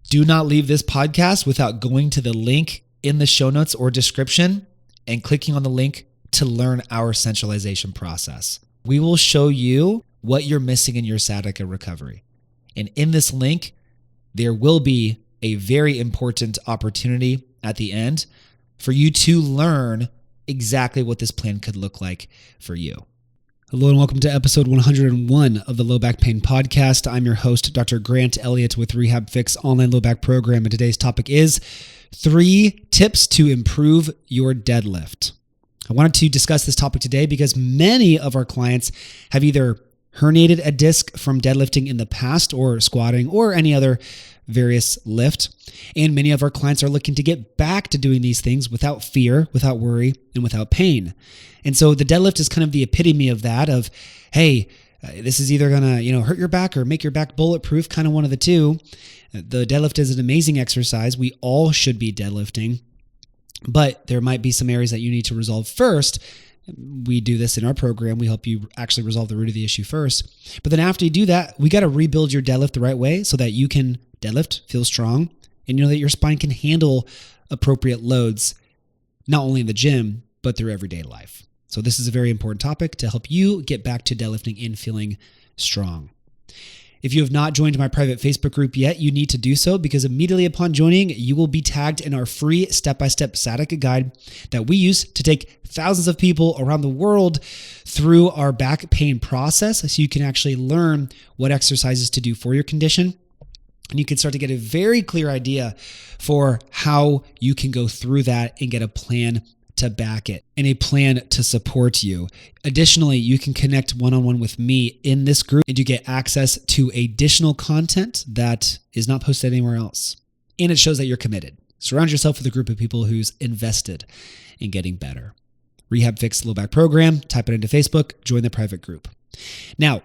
Do not leave this podcast without going to the link in the show notes or description and clicking on the link to learn our centralization process. We will show you what you're missing in your sciatica recovery. And in this link, there will be a very important opportunity at the end for you to learn exactly what this plan could look like for you. Hello and welcome to episode 101 of the Low Back Pain Podcast. I'm your host, Dr. Grant Elliott with RehabFix online low back program. And today's topic is 3 tips to improve your deadlift. I wanted to discuss this topic today because many of our clients have either herniated a disc from deadlifting in the past or squatting or any other various lift. And many of our clients are looking to get back to doing these things without fear, without worry, and without pain. And so the deadlift is kind of the epitome of that of, hey, this is either going to, hurt your back or make your back bulletproof, kind of one of the two. The deadlift is an amazing exercise. We all should be deadlifting, but there might be some areas that you need to resolve first. We do this in our program. We help you actually resolve the root of the issue first. But then after you do that, we got to rebuild your deadlift the right way so that you can deadlift, feel strong, and you know that your spine can handle appropriate loads, not only in the gym, but through everyday life. So this is a very important topic to help you get back to deadlifting and feeling strong. If you have not joined my private Facebook group yet, you need to do so because immediately upon joining, you will be tagged in our free step-by-step sciatica guide that we use to take thousands of people around the world through our back pain process so you can actually learn what exercises to do for your condition. And you can start to get a very clear idea for how you can go through that and get a plan to back it and a plan to support you. Additionally, you can connect one-on-one with me in this group and you get access to additional content that is not posted anywhere else. And it shows that you're committed. Surround yourself with a group of people who's invested in getting better. RehabFix Low Back Program, type it into Facebook, join the private group. Now,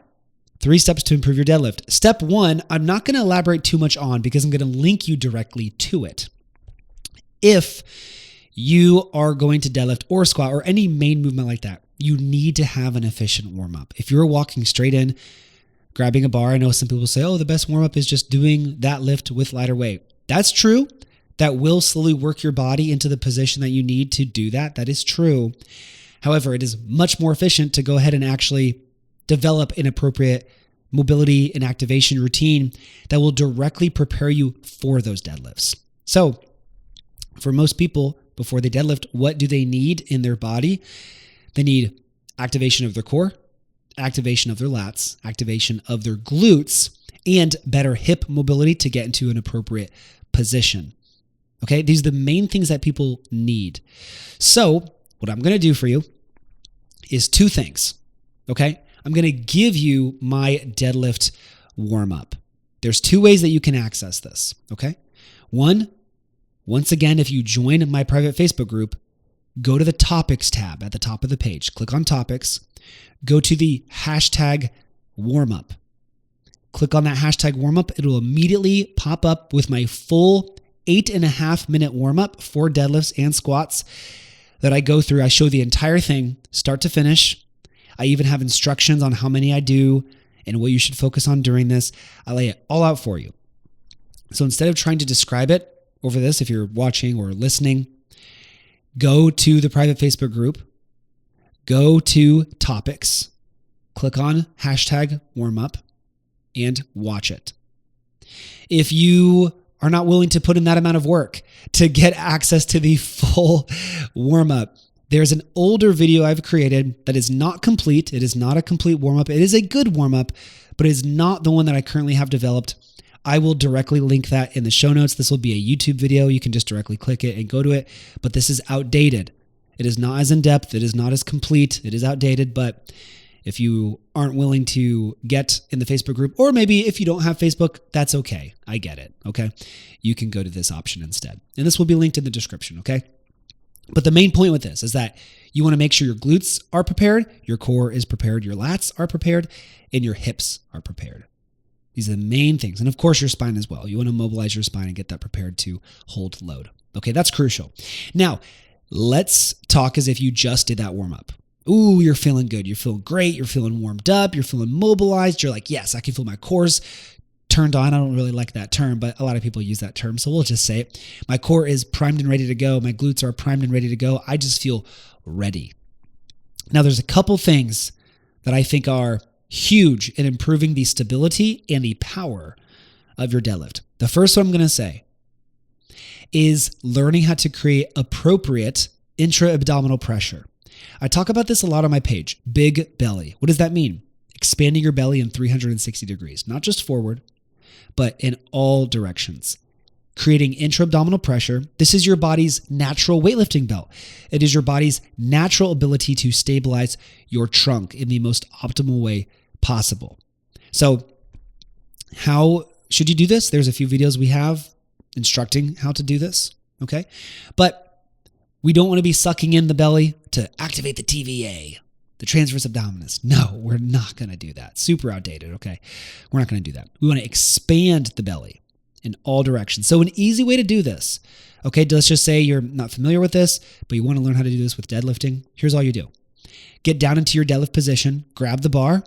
3 steps to improve your deadlift. Step 1, I'm not going to elaborate too much on because I'm going to link you directly to it. If you are going to deadlift or squat or any main movement like that, you need to have an efficient warm-up. If you're walking straight in, grabbing a bar, I know some people say, the best warm-up is just doing that lift with lighter weight. That's true. That will slowly work your body into the position that you need to do that. That is true. However, it is much more efficient to go ahead and actually develop an appropriate mobility and activation routine that will directly prepare you for those deadlifts. So for most people, before they deadlift, what do they need in their body? They need activation of their core, activation of their lats, activation of their glutes, and better hip mobility to get into an appropriate position. Okay, these are the main things that people need. So what I'm going to do for you is 2 things. Okay, I'm going to give you my deadlift warm-up. There's 2 ways that you can access this. Okay, 1, once again, if you join my private Facebook group, go to the topics tab at the top of the page. Click on topics. Go to the hashtag warmup. Click on that hashtag warmup. It will immediately pop up with my full 8.5-minute warmup for deadlifts and squats that I go through. I show the entire thing, start to finish. I even have instructions on how many I do and what you should focus on during this. I lay it all out for you. So instead of trying to describe it over this, if you're watching or listening, go to the private Facebook group, go to topics, click on hashtag warmup, and watch it. If you are not willing to put in that amount of work to get access to the full warmup, there's an older video I've created that is not complete. It is not a complete warmup. It is a good warmup, but it is not the one that I currently have developed. I will directly link that in the show notes. This will be a YouTube video. You can just directly click it and go to it, but this is outdated. It is not as in-depth. It is not as complete. It is outdated, but if you aren't willing to get in the Facebook group, or maybe if you don't have Facebook, that's okay. I get it, okay? You can go to this option instead. And this will be linked in the description, okay? But the main point with this is that you want to make sure your glutes are prepared, your core is prepared, your lats are prepared, and your hips are prepared. These are the main things. And of course, your spine as well. You want to mobilize your spine and get that prepared to hold load. Okay, that's crucial. Now, let's talk as if you just did that warm up. Ooh, you're feeling good. You're feeling great. You're feeling warmed up. You're feeling mobilized. You're like, yes, I can feel my core's turned on. I don't really like that term, but a lot of people use that term. So we'll just say it. My core is primed and ready to go. My glutes are primed and ready to go. I just feel ready. Now, there's a couple things that I think are huge in improving the stability and the power of your deadlift. The first one I'm going to say is learning how to create appropriate intra-abdominal pressure. I talk about this a lot on my page. Big belly. What does that mean? Expanding your belly in 360 degrees, not just forward, but in all directions. Creating intra-abdominal pressure. This is your body's natural weightlifting belt. It is your body's natural ability to stabilize your trunk in the most optimal way possible. So how should you do this? There's a few videos we have instructing how to do this, okay? But we don't want to be sucking in the belly to activate the TVA, the transverse abdominis. No, we're not going to do that. Super outdated, okay? We're not going to do that. We want to expand the belly in all directions. So an easy way to do this, okay, let's just say you're not familiar with this, but you want to learn how to do this with deadlifting. Here's all you do. Get down into your deadlift position, grab the bar,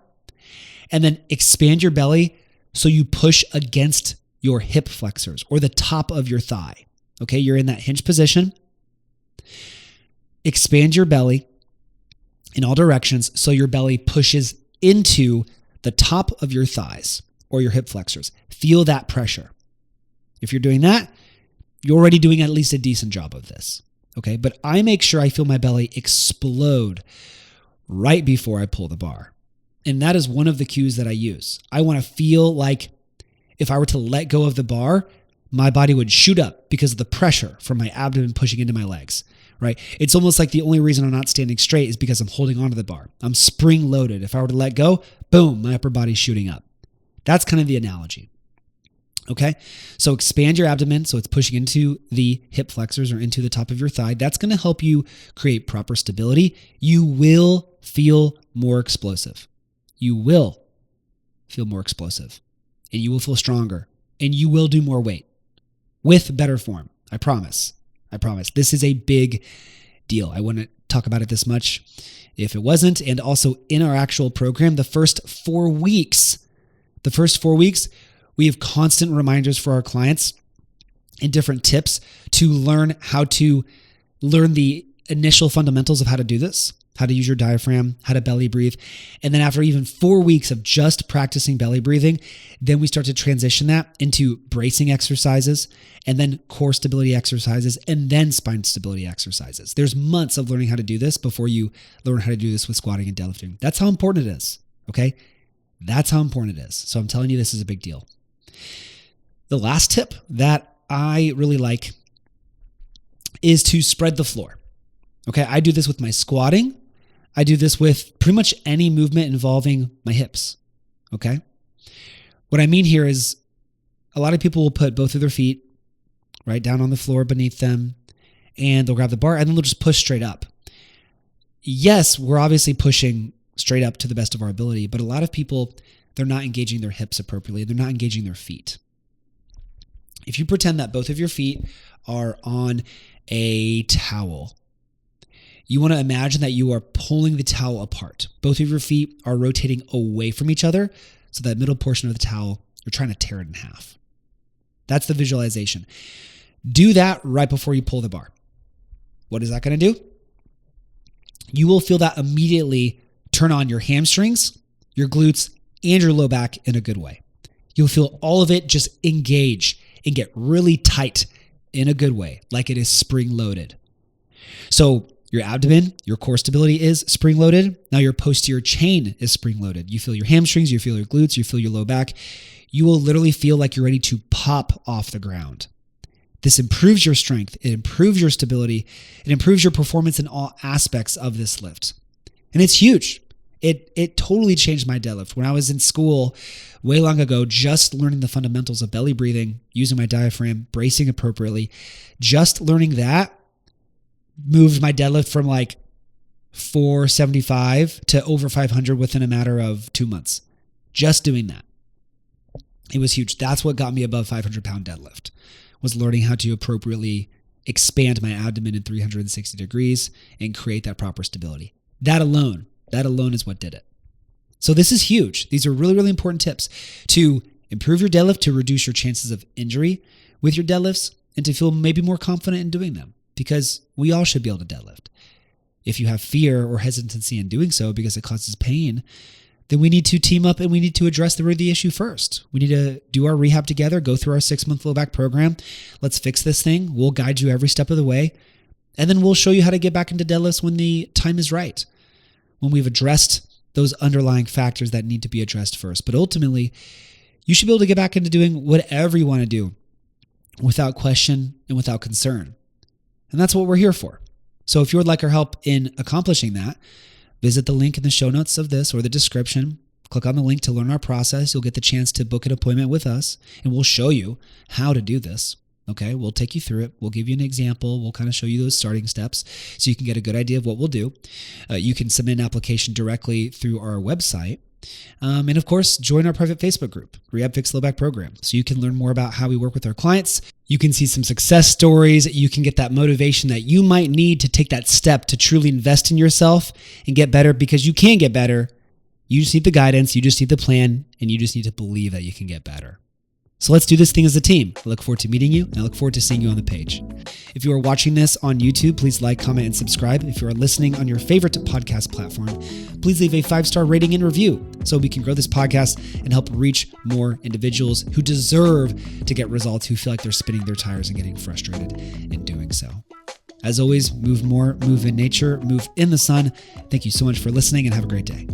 and then expand your belly so you push against your hip flexors or the top of your thigh. Okay, you're in that hinge position. Expand your belly in all directions so your belly pushes into the top of your thighs or your hip flexors. Feel that pressure. If you're doing that, you're already doing at least a decent job of this. Okay, but I make sure I feel my belly explode right before I pull the bar. And that is one of the cues that I use. I want to feel like if I were to let go of the bar, my body would shoot up because of the pressure from my abdomen pushing into my legs, right? It's almost like the only reason I'm not standing straight is because I'm holding onto the bar. I'm spring loaded. If I were to let go, boom, my upper body's shooting up. That's kind of the analogy. Okay, so expand your abdomen so it's pushing into the hip flexors or into the top of your thigh. That's going to help you create proper stability. You will feel more explosive. You will feel more explosive, and you will feel stronger, and you will do more weight with better form. I promise. I promise. This is a big deal. I wouldn't talk about it this much if it wasn't. And also in our actual program, the first 4 weeks, we have constant reminders for our clients and different tips to learn how to learn the initial fundamentals of how to do this, how to use your diaphragm, how to belly breathe. And then after even 4 weeks of just practicing belly breathing, then we start to transition that into bracing exercises and then core stability exercises and then spine stability exercises. There's months of learning how to do this before you learn how to do this with squatting and deadlifting. That's how important it is, okay? That's how important it is. So I'm telling you, this is a big deal. The last tip that I really like is to spread the floor. Okay, I do this with my squatting. I do this with pretty much any movement involving my hips. Okay? What I mean here is a lot of people will put both of their feet right down on the floor beneath them, and they'll grab the bar and then they'll just push straight up. Yes, we're obviously pushing straight up to the best of our ability, but a lot of people, they're not engaging their hips appropriately. They're not engaging their feet. If you pretend that both of your feet are on a towel, you want to imagine that you are pulling the towel apart. Both of your feet are rotating away from each other, so that middle portion of the towel, you're trying to tear it in half. That's the visualization. Do that right before you pull the bar. What is that going to do? You will feel that immediately turn on your hamstrings, your glutes, and your low back in a good way. You'll feel all of it just engage and get really tight in a good way, like it is spring loaded. So your abdomen, your core stability is spring loaded. Now your posterior chain is spring loaded. You feel your hamstrings, you feel your glutes, you feel your low back. You will literally feel like you're ready to pop off the ground. This improves your strength. It improves your stability. It improves your performance in all aspects of this lift. And it's huge. It totally changed my deadlift. When I was in school way long ago, just learning the fundamentals of belly breathing, using my diaphragm, bracing appropriately, just learning that moved my deadlift from like 475 to over 500 within a matter of 2 months. Just doing that. It was huge. That's what got me above 500-pound deadlift, was learning how to appropriately expand my abdomen in 360 degrees and create that proper stability. That alone is what did it. So this is huge. These are really, really important tips to Improve your deadlift to reduce your chances of injury with your deadlifts and to feel maybe more confident in doing them, because we all should be able to deadlift. If you have fear or hesitancy in doing so because it causes pain, then we need to team up and we need to address the issue first. We need to do our rehab together, go through our 6-month low back program. Let's fix this thing. We'll guide you every step of the way. And then we'll show you how to get back into deadlifts when the time is right, when we've addressed those underlying factors that need to be addressed first. But ultimately, you should be able to get back into doing whatever you want to do without question and without concern. And that's what we're here for. So if you would like our help in accomplishing that, visit the link in the show notes of this or the description. Click on the link to learn our process. You'll get the chance to book an appointment with us, and we'll show you how to do this. Okay, we'll take you through it. We'll give you an example. We'll kind of show you those starting steps so you can get a good idea of what we'll do. You can submit an application directly through our website. And of course, join our private Facebook group, RehabFix Low Back Program, so you can learn more about how we work with our clients. You can see some success stories. You can get that motivation that you might need to take that step to truly invest in yourself and get better, because you can get better. You just need the guidance. You just need the plan, and you just need to believe that you can get better. So let's do this thing as a team. I look forward to meeting you, and I look forward to seeing you on the page. If you are watching this on YouTube, please like, comment, and subscribe. If you are listening on your favorite podcast platform, please leave a 5-star rating and review so we can grow this podcast and help reach more individuals who deserve to get results, who feel like they're spinning their tires and getting frustrated in doing so. As always, move more, move in nature, move in the sun. Thank you so much for listening, and have a great day.